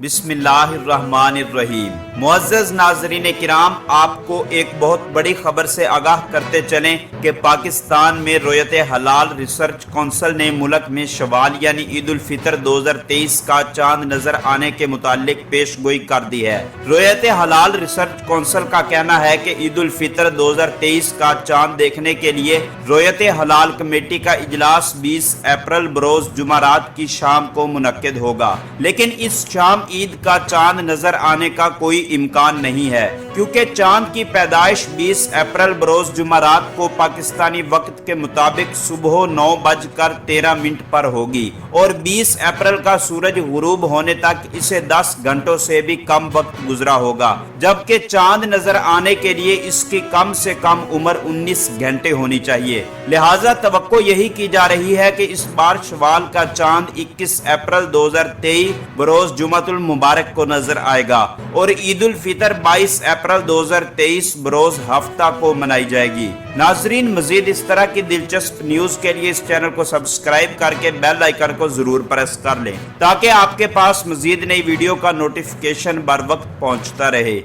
بسم اللہ الرحمن الرحیم۔ معزز ناظرین کرام، آپ کو ایک بہت بڑی خبر سے آگاہ کرتے چلیں کہ پاکستان میں رویت حلال ریسرچ کونسل نے ملک میں شوال یعنی عید الفطر 2023 کا چاند نظر آنے کے متعلق پیش گوئی کر دی ہے۔ رویت حلال ریسرچ کونسل کا کہنا ہے کہ عید الفطر 2023 کا چاند دیکھنے کے لیے رویت حلال کمیٹی کا اجلاس 20 اپریل بروز جمعرات کی شام کو منعقد ہوگا، لیکن اس شام عید کا چاند نظر آنے کا کوئی امکان نہیں ہے، کیونکہ چاند کی پیدائش 20 اپریل بروز جمعرات کو پاکستانی وقت کے مطابق صبح 9:13 پر ہوگی اور 20 اپریل کا سورج غروب ہونے تک اسے 10 گھنٹوں سے بھی کم وقت گزرا ہوگا، جبکہ چاند نظر آنے کے لیے اس کی کم سے کم عمر 19 گھنٹے ہونی چاہیے۔ لہٰذا توقع یہی کی جا رہی ہے کہ اس بار شوال کا چاند 21 اپریل 2023 بروز جمعۃ المبارک کو نظر آئے گا اور عید الفطر 22 اپریل 2023 بروز ہفتہ کو منائی جائے گی۔ ناظرین، مزید اس طرح کی دلچسپ نیوز کے لیے اس چینل کو سبسکرائب کر کے بیل آئیکن کو ضرور پریس کر لیں تاکہ آپ کے پاس مزید نئی ویڈیو کا نوٹیفیکیشن بر وقت پہنچتا رہے۔